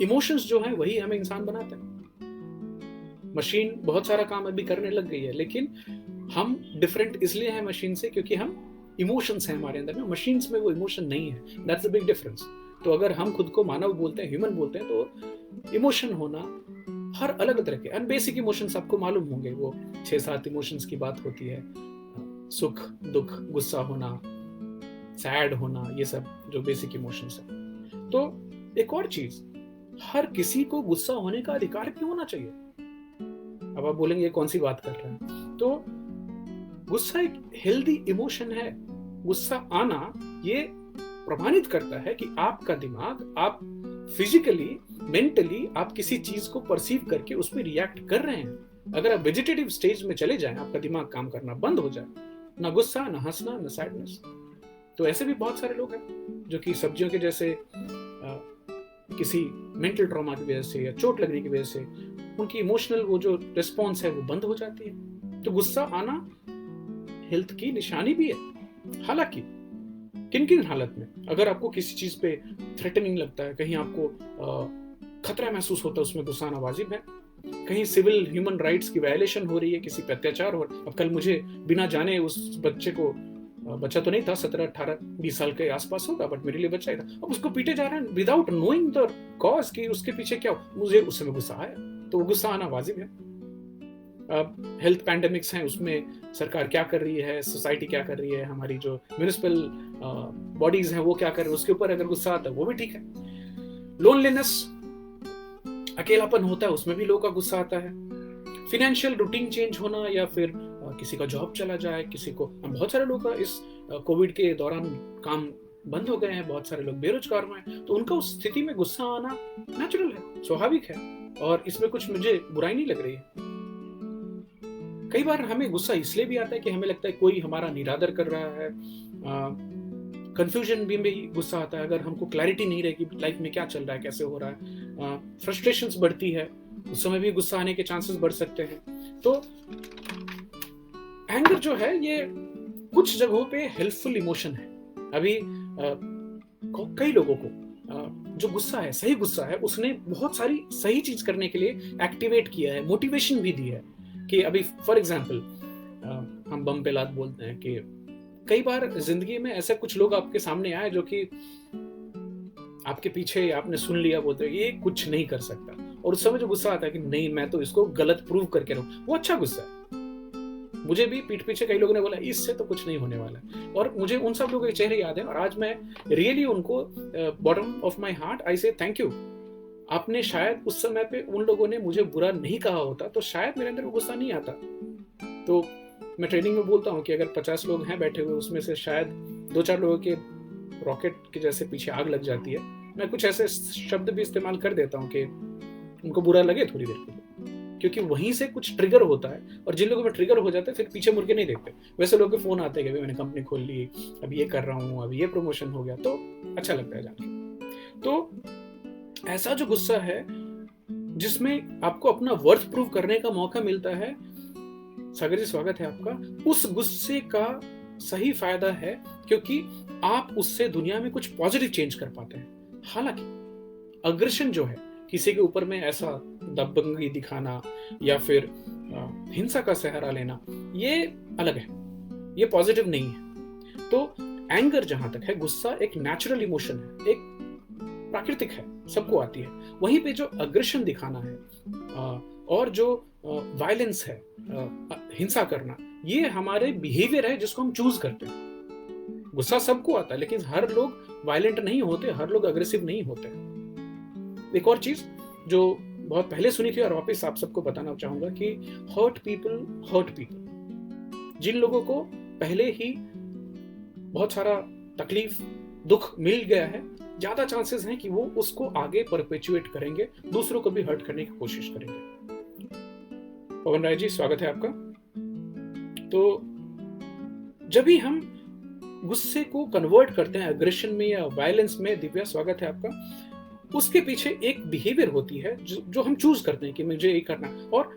इमोशंस जो हैं वही हमें इंसान बनाते हैं। मशीन बहुत सारा काम अभी करने लग गई है, लेकिन हम डिफरेंट इसलिए हैं मशीन से क्योंकि हम इमोशंस हैं हमारे अंदर में, मशीन्स में वो इमोशन नहीं है। That's a big difference. तो अगर हम खुद को मानव बोलते हैं, ह्यूमन बोलते हैं, तो इमोशन होना हर अलग तरह के बेसिक इमोशंस आपको मालूम होंगे, वो 6-7 इमोशंस की बात होती है, सुख दुख, गुस्सा होना, सैड होना, ये सब जो बेसिक इमोशंस है। तो एक और चीज, हर किसी को गुस्सा होने का अधिकार क्यों होना चाहिए? अब आप बोलेंगे ये कौन सी बात कर रहे हैं। तो गुस्सा एक हेल्दी इमोशन है। गुस्सा आना ये प्रमाणित करता है कि आपका दिमाग, आप फिजिकली, मेंटली आप किसी चीज को परसीव करके उस पर रिएक्ट कर रहे हैं। अगर आप वेजिटेटिव स्टेज में चले जाएं, आपका दिमाग काम करना बंद हो जाए, ना गुस्सा, ना हंसना, ना सैडनेस, तो ऐसे भी बहुत सारे लोग हैं जो कि सब्जियों के जैसे किसी मेंटल ट्रॉमा की वजह से या चोट लगने की वजह से उनकी इमोशनल वो जो रिस्पॉन्स है वो बंद हो जाती है। तो गुस्सा आना हेल्थ की निशानी भी है। हालांकि किन किन हालत में, अगर आपको किसी चीज पे थ्रेटनिंग लगता है, कहीं आपको खतरा महसूस होता है, उसमें गुस्सा आना वाजिब है। कहीं सिविल ह्यूमन राइट्स की वायलेशन हो रही है, किसी पे अत्याचार हो रहा है। अब कल मुझे बिना जाने उस बच्चे को, बच्चा तो नहीं था, 17, 18, 20 साल के आसपास होगा, बट मेरे लिए बच्चा ही था, अब उसको पीटे जा रहे हैं विदाउट नोइंग द कॉज कि उसके पीछे क्या हो। मुझे उस समय गुस्सा आया, तो वो गुस्सा आना वाजिब है। हेल्थ पैंडेमिक्स हैं, उसमें सरकार क्या कर रही है, सोसाइटी क्या कर रही है, हमारी जो म्युनिसिपल बॉडीज हैं वो क्या कर रही है, उसके ऊपर अगर गुस्सा आता है वो भी ठीक है। लोनलीनेस, अकेलापन होता है, उसमें भी लोगों का गुस्सा आता है। फिनेंशियल रूटीन चेंज होना, या फिर किसी का जॉब चला जाए, किसी को, बहुत सारे लोग का इस कोविड के दौरान काम बंद हो गए हैं, बहुत सारे लोग बेरोजगार हुए हैं, तो उनका उस स्थिति में गुस्सा आना नेचुरल है, स्वाभाविक है, और इसमें कुछ मुझे बुराई नहीं लग रही है। कई बार हमें गुस्सा इसलिए भी आता है कि हमें लगता है कोई हमारा निरादर कर रहा है। कंफ्यूजन भी गुस्सा आता है, अगर हमको क्लैरिटी नहीं रहेगी लाइफ में क्या चल रहा है, कैसे हो रहा है। फ्रस्ट्रेशंस बढ़ती है, उस समय भी गुस्सा आने के चांसेस बढ़ सकते हैं। तो एंगर जो है ये कुछ जगहों पे हेल्पफुल इमोशन है। अभी कई लोगों को जो गुस्सा है, सही गुस्सा है, उसने बहुत सारी सही चीज करने के लिए एक्टिवेट किया है, मोटिवेशन भी दी है। कि अभी फॉर एग्जाम्पल हम बम पे लात बोलते हैं कि कई बार जिंदगी में ऐसे कुछ लोग आपके सामने आए जो कि आपके पीछे आपने सुन लिया, बोलते हैं ये कुछ नहीं कर सकता, और उस समय जो गुस्सा आता है कि नहीं मैं तो इसको गलत प्रूव करके रहूं, वो अच्छा गुस्सा है। मुझे भी पीठ पीछे कई लोगों ने बोला इससे तो कुछ नहीं होने वाला, और मुझे उन सब लोगों के चेहरे याद है, और आज मैं रियली उनको bottom of my heart I से थैंक यू। आपने शायद उस समय पे उन लोगों ने मुझे बुरा नहीं कहा होता तो शायद मेरे अंदर वो गुस्सा नहीं आता। तो मैं ट्रेनिंग में बोलता हूँ कि अगर 50 लोग हैं बैठे हुए, उसमें से शायद 2-4 लोगों के रॉकेट के जैसे पीछे आग लग जाती है, मैं कुछ ऐसे शब्द भी इस्तेमाल कर देता हूँ कि उनको बुरा लगे थोड़ी देर के लिए, क्योंकि वहीं से कुछ ट्रिगर होता है, और जिन लोगों में ट्रिगर हो जाता है फिर पीछे मुड़ के नहीं देखते। वैसे लोगों के फोन आते हैं कि मैंने कंपनी खोल ली, अब ये कर रहा हूँ, अब ये प्रमोशन हो गया, तो अच्छा लगता है जाके। तो ऐसा जो गुस्सा है जिसमें आपको अपना वर्थ प्रूव करने का मौका मिलता है, सागर जी स्वागत है आपका, उस गुस्से का सही फायदा है क्योंकि आप उससे दुनिया में कुछ पॉजिटिव चेंज कर पाते हैं। हालांकि अग्रेशन जो है, किसी के ऊपर में ऐसा दबंगी दिखाना या फिर हिंसा का सहारा लेना, ये अलग है, ये पॉजिटिव नहीं है। तो एंगर जहां तक है, गुस्सा एक नेचुरल इमोशन है, एक प्राकृतिक है, सबको आती है। वहीं पे जो अग्रेशन दिखाना है और जो वायलेंस है, हिंसा करना, ये हमारे बिहेवियर है जिसको हम चूज करते हैं। गुस्सा सबको आता है, लेकिन हर लोग वायलेंट नहीं होते, हर लोग अग्रेसिव नहीं होते। एक और चीज जो बहुत पहले सुनी थी और वापस आप सबको बताना चाहूंगा कि हर्ट पीपल। जिन लोगों को पहले ही बहुत सारा तकलीफ, दुख मिल गया है, ज्यादा चांसेस हैं कि वो उसको आगे परपेचुएट करेंगे, दूसरों को भी हर्ट करने की कोशिश करेंगे। पवन राय जी स्वागत है आपका। तो जब भी हम गुस्से को कन्वर्ट करते हैं अग्रेशन में या वायलेंस में, दिव्या स्वागत है आपका, उसके पीछे एक बिहेवियर होती है जो हम चूज करते हैं कि मुझे ये करना, और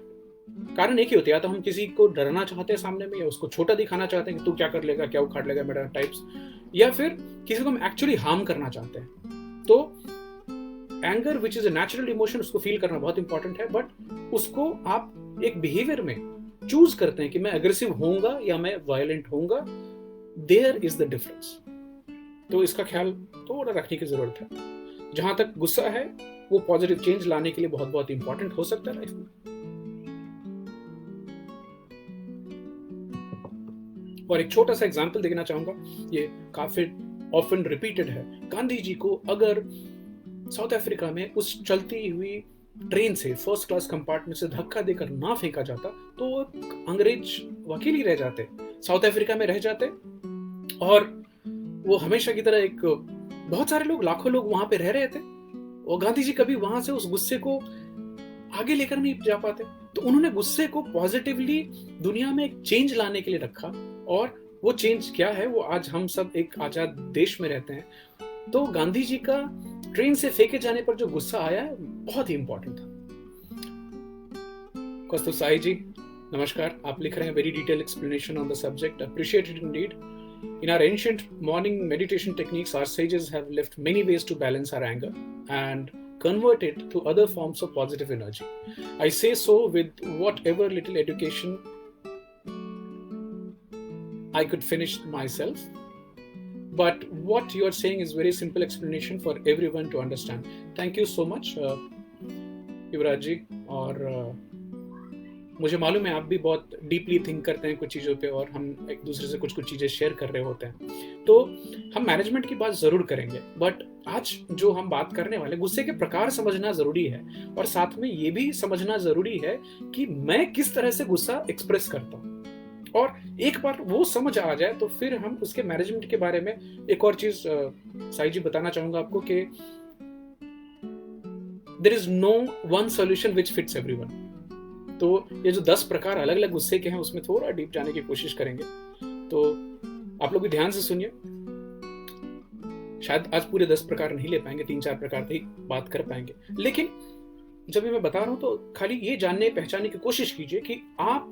कारण एक ही होती है, या तो हम किसी को डराना चाहते हैं सामने में, या उसको छोटा दिखाना चाहते हैं कि तू क्या कर लेगा, क्या उखाड़ लेगा मेरा टाइप्स, या फिर किसी को हम एक्चुअली हार्म करना चाहते हैं। तो anger which is a natural emotion, उसको फील करना बहुत इंपॉर्टेंट है, बट उसको आप एक बिहेवियर में चूज करते हैं कि मैं अग्रेसिव होऊंगा या मैं वायलेंट होऊंगा, देयर इज द डिफरेंस। तो इसका ख्याल थोड़ा रखने की जरूरत है। जहां तक गुस्सा है, वो पॉजिटिव चेंज लाने के लिए बहुत बहुत इंपॉर्टेंट हो सकता है लाइफ में। और एक छोटा सा एग्जांपल देना चाहूंगा, ये काफी ऑफन रिपीटेड है। गांधी जी को अगर साउथ अफ्रीका में उस चलती हुई ट्रेन से फर्स्ट क्लास कंपार्टमेंट से धक्का देकर ना फेंका जाता तो वो अंग्रेज वकील ही रह जाते, साउथ अफ्रीका में रह जाते, और वो हमेशा की तरह एक, बहुत सारे लोग, लाखों लोग वहां पे रह रहे थे, और गांधी जी कभी वहां से उस गुस्से को आगे लेकर नहीं जा पाते। तो उन्होंने गुस्से को पॉजिटिवली दुनिया में एक चेंज लाने के लिए रखा, और वो चेंज क्या है, वो आज हम सब एक आजाद देश में रहते हैं। तो गांधी जी का ट्रेन से फेंके जाने पर जो गुस्सा आया है बहुत ही इंपॉर्टेंट था। कौस्तुभ साई जी, नमस्कार। आप लिख रहे हैं very detail explanation on the subject, appreciated Indeed. In our ancient morning meditation techniques, our sages have left many ways to balance our anger and convert it to other forms of positive energy. I say so with whatever little education I could finish myself. But what you are saying is very simple explanation for everyone to understand. Thank you so much, युवराज जी। और मुझे मालूम है आप भी बहुत डीपली थिंक करते हैं कुछ चीज़ों पे, और हम एक दूसरे से कुछ चीज़ें शेयर कर रहे होते हैं। तो हम मैनेजमेंट की बात ज़रूर करेंगे, बट आज जो हम बात करने वाले, गुस्से के प्रकार समझना ज़रूरी है, और साथ में ये भी समझना ज़रूरी है कि मैं किस तरह से गुस्सा एक्सप्रेस करता हूँ। और एक बार वो समझ आ जाए तो फिर हम उसके मैनेजमेंट के बारे में एक और चीज़ साई जी बताना चाहूँगा आपको कि there is no one solution which fits everyone. तो ये जो 10 प्रकार अलग अलग गुस्से के हैं उसमें थोड़ा डीप जाने की कोशिश करेंगे, तो आप लोग भी ध्यान से सुनिए। शायद आज पूरे 10 प्रकार नहीं ले पाएंगे, 3-4 प्रकार ही बात कर पाएंगे, लेकिन जब मैं बता रहा हूं तो खाली ये जानने पहचानने की कोशिश कीजिए कि आप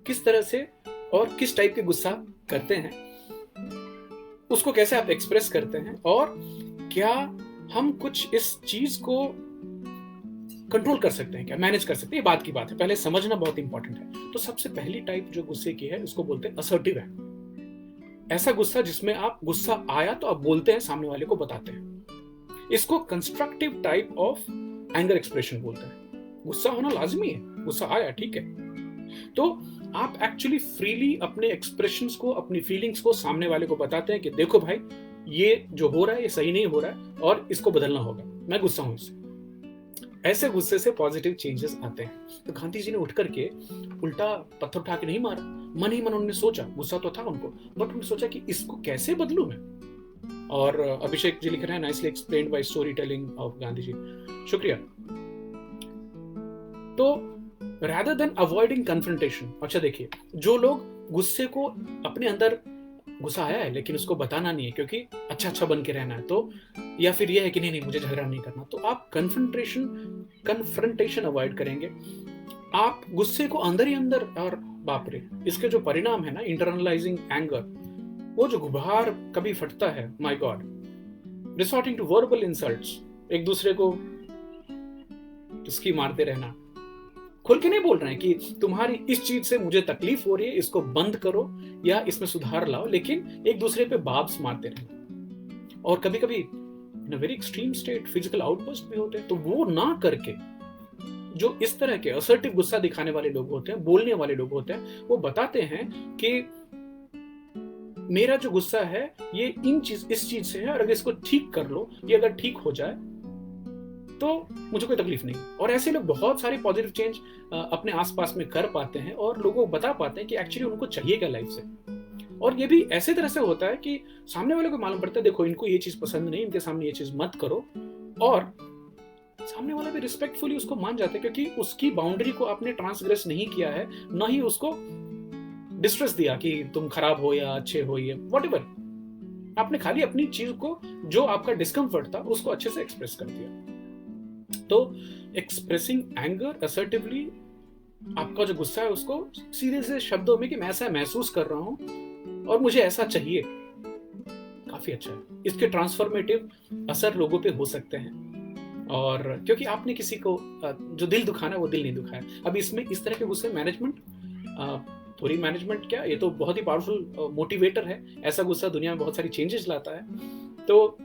किस तरह से और किस टाइप के गुस्सा करते हैं, उसको कैसे आप एक्सप्रेस करते हैं, और क्या हम कुछ इस चीज को कंट्रोल कर सकते हैं, क्या मैनेज कर सकते हैं। ये बात की बात है, पहले समझना बहुत इंपॉर्टेंट है। तो सबसे पहली टाइप जो गुस्से की है उसको बोलते हैं असर्टिव है। ऐसा गुस्सा जिसमें आप, गुस्सा आया तो आप बोलते हैं, सामने वाले को बताते हैं। इसको constructive type of anger expression बोलते हैं। गुस्सा होना लाजमी है, गुस्सा आया ठीक है, तो आप एक्चुअली फ्रीली अपने एक्सप्रेशंस को, अपनी फीलिंग्स को सामने वाले को बताते हैं कि देखो भाई, ये जो हो रहा है ये सही नहीं हो रहा है और इसको बदलना होगा, मैं गुस्सा हूं इससे। ऐसे गुस्से से पॉजिटिव चेंजेस आते हैं। तो गांधी जी ने उठ करके उल्टा पत्थर उठा के नहीं मारा, मन ही मन उन्होंने सोचा, गुस्सा तो था उनको, बट उन्होंने सोचा कि इसको कैसे बदलूं मैं। और अभिषेक जी लिख रहे हैं, nicely explained by story telling of Gandhi ji, शुक्रिया। तो rather than avoiding confrontation, अच्छा देखिए, जो लोग गुस्से को अपने अंदर, गुस्सा आया है लेकिन उसको बताना नहीं है क्योंकि अच्छा बन के रहना है, तो या फिर ये है कि नहीं मुझे झगड़ा नहीं करना, तो आप कन्फ्रंटेशन अवॉइड करेंगे। आप गुस्से को अंदर ही अंदर, और बाप रे, इसके जो परिणाम है ना, इंटरनलाइजिंग एंगर, वो जो गुबार कभी फटता है, my god, resorting to verbal insults, एक दूसरे को इसकी मारते रहना। खुल के नहीं बोल रहे हैं कि तुम्हारी इस चीज से मुझे तकलीफ हो रही है, इसको बंद करो या इसमें सुधार लाओ, लेकिन एक दूसरे पे बाब्स मारते रहना। और कभी कभी in a very extreme state physical outburst भी होते हैं। तो वो ना करके जो इस तरह के असर्टिव गुस्सा दिखाने वाले लोग होते हैं, बोलने वाले लोग होते हैं, वो बताते हैं कि मेरा जो गुस्सा है ये इस चीज से है, और अगर इसको ठीक कर लो, ये अगर ठीक हो जाए तो मुझे कोई तकलीफ नहीं। और ऐसे लोग बहुत सारे पॉजिटिव चेंज अपने आसपास में कर पाते हैं और लोगों को बता पाते हैं कि एक्चुअली उनको चाहिए क्या लाइफ से। और ये भी ऐसे तरह से होता है कि सामने वाले को मालूम पड़ता है, देखो इनको ये चीज पसंद नहीं, इनके सामने ये चीज मत करो, और सामने वाला भी रिस्पेक्टफुली उसको मान जाता है क्योंकि उसकी बाउंड्री को आपने ट्रांसग्रेस नहीं किया है, ना ही उसको डिस्ट्रेस दिया कि तुम खराब हो या अच्छे हो, ये व्हाटएवर, आपने खाली अपनी चीज को, जो आपका डिस्कम्फर्ट था, उसको अच्छे से एक्सप्रेस कर दिया। तो एक्सप्रेसिंग एंगर असर्टिवली, आपका जो गुस्सा है उसको सीधे से शब्दों में कि मैं ऐसा महसूस कर रहा हूं और मुझे ऐसा चाहिए, काफी अच्छा है। इसके ट्रांसफॉर्मेटिव असर लोगों पे हो सकते हैं, और क्योंकि आपने किसी को जो दिल दुखाना है वो दिल नहीं दुखाया। अब इसमें इस तरह के गुस्से मैनेजमेंट, थोड़ी मैनेजमेंट क्या, ये तो बहुत ही पावरफुल मोटिवेटर है। ऐसा गुस्सा दुनिया में बहुत सारी चेंजेस लाता है। तो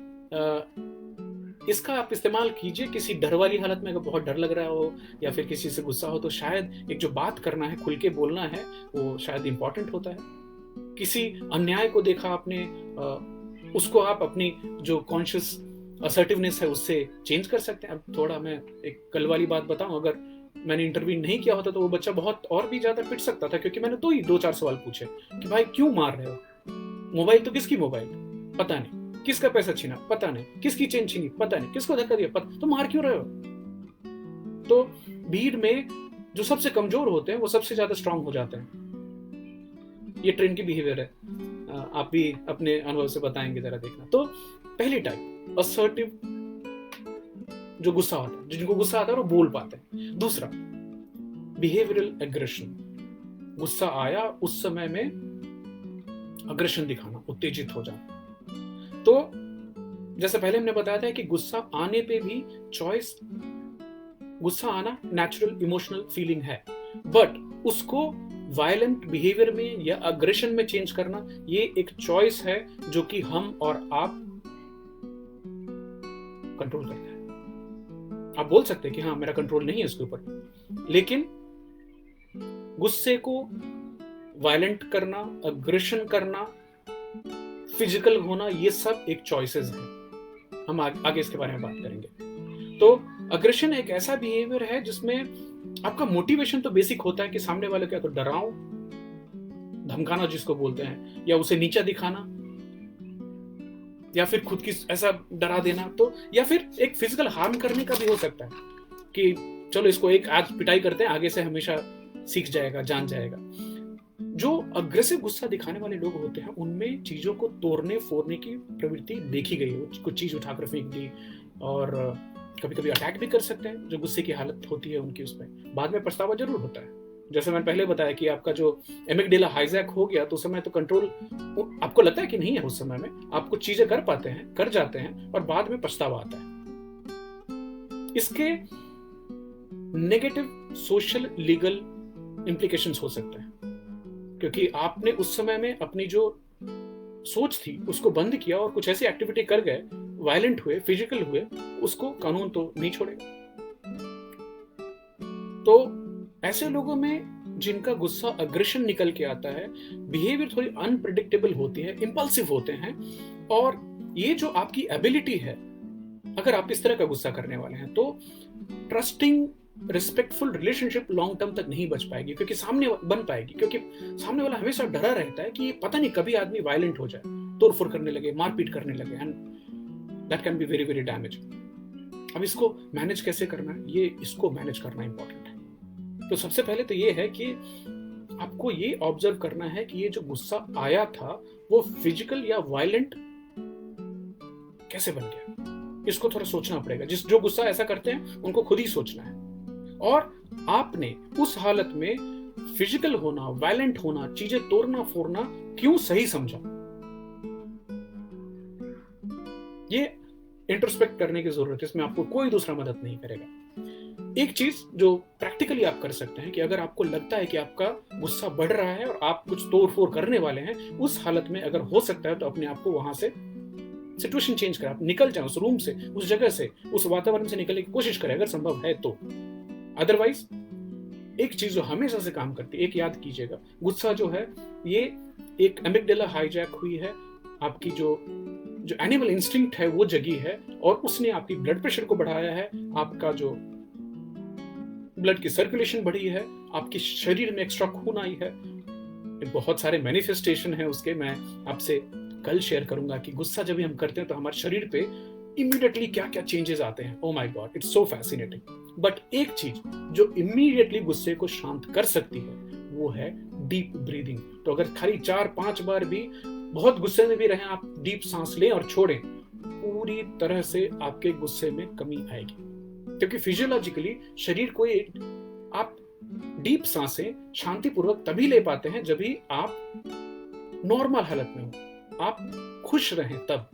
इसका आप इस्तेमाल कीजिए किसी डर वाली हालत में, अगर बहुत डर लग रहा हो या फिर किसी से गुस्सा हो, तो शायद एक जो बात करना है, खुल के बोलना है, वो शायद इंपॉर्टेंट होता है। किसी अन्याय को देखा आपने, उसको आप अपनी जो कॉन्शियस असर्टिवनेस है उससे चेंज कर सकते हैं। अब थोड़ा मैं एक कल वाली बात बताऊं, अगर मैंने इंटरव्यू नहीं किया होता तो वो बच्चा बहुत और भी ज्यादा पिट सकता था, क्योंकि मैंने तो ही 2-4 सवाल पूछे कि भाई क्यों मार रहे हो, मोबाइल तो किसकी मोबाइल, पता नहीं, किसका पैसा छीना पता नहीं, किसकी चेन छीनी पता नहीं, किसको धक्का दिया पता, तो मार क्यों रहे हो। तो भीड़ में जो सबसे कमजोर होते हैं वो सबसे ज्यादा स्ट्रांग हो जाते हैं। ये ट्रेन की बिहेवियर है, आप भी अपने अनुभव से बताएंगे, जरा देखना। तो पहली टाइप असर्टिव, जो गुस्सा आता है, जिनको गुस्सा आता है वो बोल पाते हैं। दूसरा बिहेवियरल एग्रेशन, गुस्सा आया उस समय में अग्रेशन दिखाना, उत्तेजित हो जाना। तो जैसे पहले हमने बताया था कि गुस्सा आने पे भी चॉइस, गुस्सा आना नेचुरल इमोशनल फीलिंग है, बट उसको वायलेंट बिहेवियर में या अग्रेशन में चेंज करना ये एक चॉइस है जो कि हम और आप कंट्रोल करते हैं। आप बोल सकते हैं कि हाँ मेरा कंट्रोल नहीं है इसके ऊपर, लेकिन गुस्से को वायलेंट करना, अग्रेशन करना, फिजिकल होना, ये सब एक चॉइसेस हैं। हम आगे इसके बारे में बात करेंगे। तो अग्रेशन एक ऐसा बिहेवियर है जिसमें आपका मोटिवेशन तो बेसिक होता है कि सामने वाले को या तो डराओ, धमकाना जिसको बोलते हैं, या उसे नीचा दिखाना, या फिर खुद की ऐसा डरा देना, तो या फिर एक फिजिकल हार्म करने का भी हो सकता है कि चलो इसको एक आज पिटाई करते हैं, आगे से हमेशा सीख जाएगा, जान जाएगा। जो अग्रेसिव गुस्सा दिखाने वाले लोग होते हैं उनमें चीजों को तोड़ने फोड़ने की प्रवृत्ति देखी गई है। कुछ चीज उठाकर फेंक दी, और कभी कभी अटैक भी कर सकते हैं। जो गुस्से की हालत होती है उनकी, उसमें बाद में पछतावा जरूर होता है। जैसे मैंने पहले बताया कि आपका जो एमिगडाला हाईजैक हो गया तो उस समय तो कंट्रोल आपको लगता है कि नहीं है, उस समय में आप कुछ चीजें कर पाते हैं, कर जाते हैं, और बाद में पछतावा आता है। इसके नेगेटिव सोशल लीगल इम्प्लीकेशंस हो सकते हैं, क्योंकि आपने उस समय में अपनी जो सोच थी उसको बंद किया और कुछ ऐसी एक्टिविटी कर गए, वायलेंट हुए, फिजिकल हुए, उसको कानून तो नहीं छोड़ेगा। तो ऐसे लोगों में जिनका गुस्सा अग्रेशन निकल के आता है, बिहेवियर थोड़ी अनप्रेडिक्टेबल होती है, इंपल्सिव होते हैं, और ये जो आपकी एबिलिटी है, अगर आप इस तरह का गुस्सा करने वाले हैं तो trusting respectful relationship long term तक नहीं बच पाएगी, क्योंकि सामने बन पाएगी, क्योंकि सामने वाला हमेशा डरा रहता है कि पता नहीं कभी आदमी वायलेंट हो जाए, तोड़फोड़ करने लगे, मारपीट करने लगे, and that can be very very damaging. अब इसको मैनेज कैसे करना है, ये इसको मैनेज करना इंपॉर्टेंट है। तो सबसे पहले तो ये है कि आपको ये ऑब्जर्व करना है कि ये जो गुस्सा आया था वो फिजिकल या वायलेंट कैसे बन गया। इसको थोड़ा सोचना पड़ेगा। जो गुस्सा ऐसा करते हैं उनको खुद ही सोचना है, और आपने उस हालत में फिजिकल होना, वायलेंट होना, चीजें तोड़ना फोड़ना क्यों सही समझा, ये इंट्रोस्पेक्ट करने की जरूरत है। इसमें आपको कोई दूसरा मदद नहीं करेगा। एक चीज जो प्रैक्टिकली आप कर सकते हैं कि अगर आपको लगता है कि आपका गुस्सा बढ़ रहा है और आप कुछ तोड़ फोड़ करने वाले हैं, उस हालत में अगर हो सकता है तो अपने आप को वहां से सिचुएशन चेंज करें, आप निकल जाएं उस रूम से, उस जगह से, उस वातावरण से निकलने की कोशिश करें अगर संभव है तो। अदरवाइज एक चीज जो हमेशा से काम करती है, एक याद कीजिएगा, गुस्सा जो है ये एक एमिगडाला हाईजैक हुई है, आपकी जो एनिमल इंस्टिंक्ट है वो जगी है, और उसने आपकी ब्लड प्रेशर को बढ़ाया है, आपका जो ब्लड की सर्कुलेशन बढ़ी है, आपके शरीर में एक्स्ट्रा खून आई है। बहुत सारे मैनिफेस्टेशन है उसके, मैं आपसे कल शेयर करूंगा कि गुस्सा जब भी हम करते हैं तो हमारे शरीर पे इमीडिएटली क्या क्या चेंजेस आते हैं। Oh my God, it's so fascinating. But एक चीज जो इमीडिएटली गुस्से को शांत कर सकती है वो है डीप ब्रीदिंग। तो अगर खाली 4-5 बार भी बहुत गुस्से में भी रहे, आप डीप सांस लें और छोड़ें, पूरी तरह से आपके गुस्से में कमी आएगी। क्योंकि फिजियोलॉजिकली शरीर को आप डीप सांसें शांतिपूर्वक तभी ले पाते हैं जब भी आप नॉर्मल हालत में हो, आप खुश रहें तब।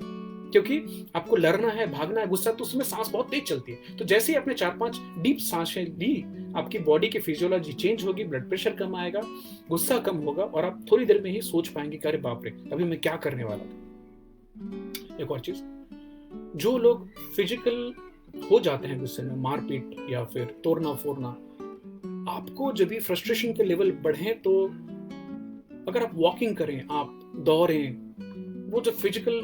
क्योंकि आपको लड़ना है, भागना है, गुस्सा, तो उसमें सांस बहुत तेज चलती है। तो जैसे ही आपने 4-5 डीप सांसें ली, आपकी बॉडी की फिजियोलॉजी चेंज होगी, ब्लड प्रेशर कम आएगा, गुस्सा कम होगा, और आप थोड़ी देर में ही सोच पाएंगे कि अरे बाप रे, अभी मैं क्या करने वाला था। एक और चीज, जो लोग फिजिकल हो जाते हैं गुस्से में, मारपीट या फिर तोड़ना फोड़ना, आपको जब भी फ्रस्ट्रेशन के लेवल बढ़े तो अगर आप वॉकिंग करें, आप दौड़ें, वो जो फिजिकल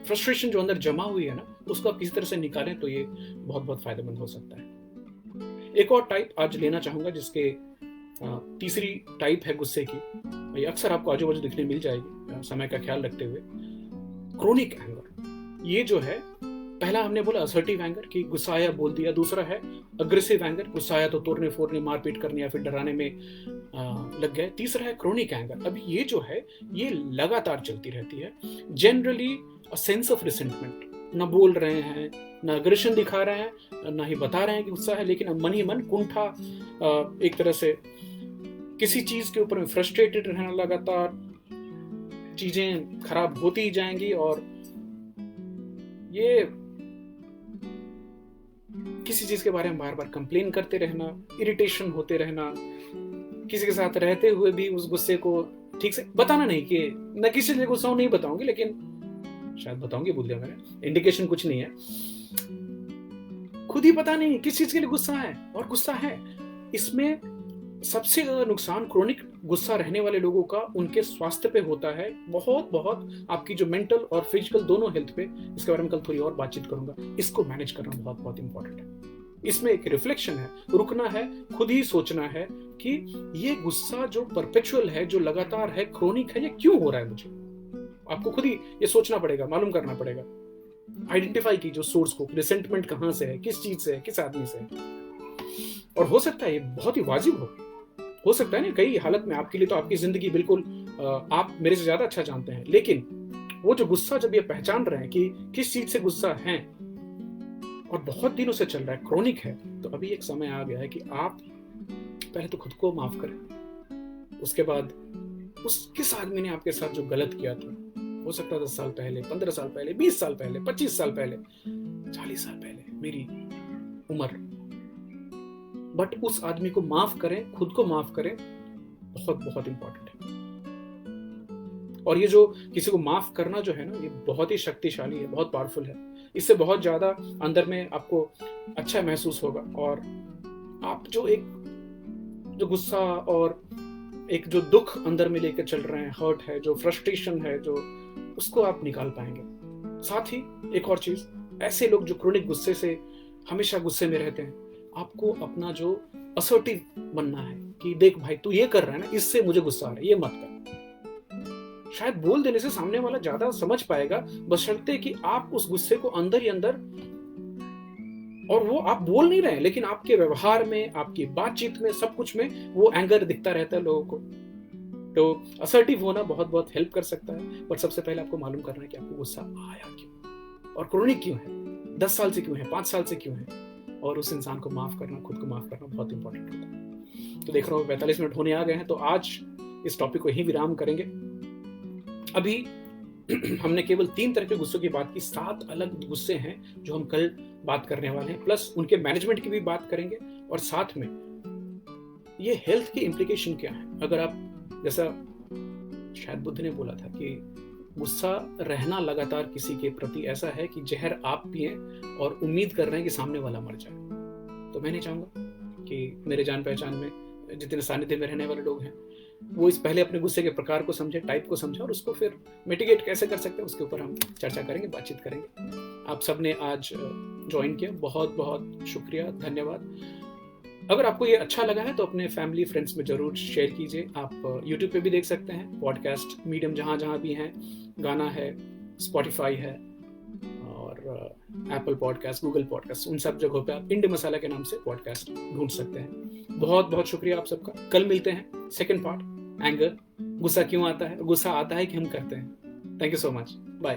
फ्रस्ट्रेशन जो अंदर जमा हुई है ना, उसको आप किसी तरह से निकालें तो ये बहुत बहुत फायदेमंद हो सकता है। एक और टाइप आज लेना चाहूंगा, जिसके तीसरी टाइप है गुस्से की। ये अक्सर आपको आजू बाजू दिखने मिल जाएगी समय का ख्याल रखते हुए, क्रोनिक एंगर। ये जो है, पहला हमने बोला असर्टिव एंगर कि गुस्साया बोल दिया, दूसरा है अग्रेसिव एंगर, गुस्साया तो तोड़ने फोड़ने मारपीट करने या फिर डराने में लग गए, तीसरा है क्रोनिक एंगर। अभी ये जो है ये लगातार चलती रहती है। Generally a sense of resentment, न बोल रहे हैं, न अग्रेशन दिखा रहे हैं, न ही बता रहे हैं कि गुस्सा है, लेकिन मन ही मन कुंठा, एक तरह से किसी चीज के ऊपर में फ्रस्ट्रेटेड रहना, लगातार चीजें खराब होती ही जाएंगी और ये किसी चीज के बारे में बार बार कंप्लेन करते रहना, इरिटेशन होते रहना, किसी के साथ रहते हुए भी उस गुस्से को ठीक से बताना नहीं कि मैं किसी से गुस्सा नहीं बताऊंगी, लेकिन शायद बताऊंगी, भूल गया मैंने, इंडिकेशन कुछ नहीं है, खुद ही पता नहीं किस चीज के लिए गुस्सा है और गुस्सा है। इसमें सबसे ज्यादा नुकसान क्रोनिक गुस्सा रहने वाले लोगों का उनके स्वास्थ्य पे होता है, बहुत बहुत आपकी जो मेंटल और फिजिकल दोनों हेल्थ पे। इसके बारे में कल थोड़ी और बातचीत करूंगा। इसको मैनेज करना बहुत बहुत इंपॉर्टेंट है। इसमें एक रिफ्लेक्शन है, रुकना है, खुद ही सोचना है कि ये गुस्सा जो परपेचुअल है, जो लगातार है, क्रोनिक है, ये क्यों हो रहा है मुझे। आपको खुद ही ये सोचना पड़ेगा, मालूम करना पड़ेगा, आइडेंटिफाई की जो सोर्स को, रिसेंटमेंट कहां से है, किस चीज से है, किस आदमी से है। और हो सकता है ये बहुत ही वाजिब हो सकता है ना कई हालत में आपके लिए, तो आपकी जिंदगी बिल्कुल आप मेरे से ज्यादा अच्छा जानते हैं, लेकिन वो जो गुस्सा जब ये पहचान रहे हैं कि किस चीज से गुस्सा है और बहुत दिनों से चल रहा है, क्रोनिक है, तो अभी एक समय आ गया है कि आप पहले तो खुद को माफ करें। उसके बाद उस किस आदमी ने आपके साथ जो गलत किया था, हो सकता है 10 साल पहले, 15 साल पहले, 20 साल पहले, 25 साल पहले, 40 साल पहले मेरी उम्र, बट उस आदमी को माफ करें, खुद को माफ करें, बहुत बहुत इंपॉर्टेंट है। और ये जो किसी को माफ करना जो है ना, ये बहुत ही शक्तिशाली है, बहुत पावरफुल है। इससे बहुत ज्यादा अंदर में आपको अच्छा महसूस होगा और आप जो गुस्सा और एक जो दुख अंदर में लेकर चल रहे हैं, हर्ट है, जो फ्रस्ट्रेशन है, जो उसको आप निकाल पाएंगे। साथ ही एक और चीज, ऐसे लोग जो क्रोनिक गुस्से से हमेशा गुस्से में रहते हैं, आपको अपना जो असर्टिव बनना है कि देख भाई तू ये कर रहा है ना, इससे मुझे गुस्सा आ रहा है, ये मत कर। शायद बोल देने से सामने वाला ज्यादा समझ पाएगा, बशर्ते कि आप उस गुस्से को अंदर ही अंदर, और वो आप बोल नहीं रहे लेकिन आपके व्यवहार में, आपकी बातचीत में, सब कुछ में वो एंगर दिखता रहता है लोगों को। तो असर्टिव होना बहुत बहुत हेल्प कर सकता है, बट सबसे पहले आपको मालूम करना है कि आपको गुस्सा आया क्यों और क्रोनिक क्यों है, 10 साल से क्यों है, 5 साल से क्यों है, और उस इंसान को माफ करना, खुद को माफ करना बहुत इंपॉर्टेंट होता है। तो देख रहा हूँ 45 मिनट होने आ गए हैं, तो आज इस टॉपिक को यही विराम करेंगे। अभी हमने केवल 3 तरह के गुस्सों की बात की, 7 अलग गुस्से हैं जो हम कल बात करने वाले हैं, प्लस उनके मैनेजमेंट की भी बात करेंगे, और साथ में ये हेल्थ की इम्प्लीकेशन क्या है। अगर आप, जैसा शायद बुद्ध ने बोला था कि गुस्सा रहना लगातार किसी के प्रति ऐसा है कि जहर आप पिए और उम्मीद कर रहे हैं कि सामने वाला मर जाए। तो मैं नहीं चाहूंगा कि मेरे जान पहचान में जितने सानिध्य में रहने वाले लोग हैं वो इस पहले अपने गुस्से के प्रकार को समझे, टाइप को समझे, और उसको फिर मिटिगेट कैसे कर सकते हैं उसके ऊपर हम चर्चा करेंगे, बातचीत करेंगे। आप सबने आज ज्वाइन किया, बहुत बहुत शुक्रिया, धन्यवाद। अगर आपको ये अच्छा लगा है तो अपने फैमिली फ्रेंड्स में जरूर शेयर कीजिए। आप यूट्यूब पे भी देख सकते हैं, पॉडकास्ट मीडियम जहाँ जहाँ भी हैं, गाना है, स्पॉटिफाई है और एप्पल पॉडकास्ट, गूगल पॉडकास्ट, उन सब जगहों पे आप इंडी मसाला के नाम से पॉडकास्ट ढूंढ सकते हैं। बहुत बहुत शुक्रिया आप सबका। कल मिलते हैं, सेकंड पार्ट, एंगर, गुस्सा क्यों आता है, गुस्सा आता है कि हम करते हैं। Thank you so much, bye.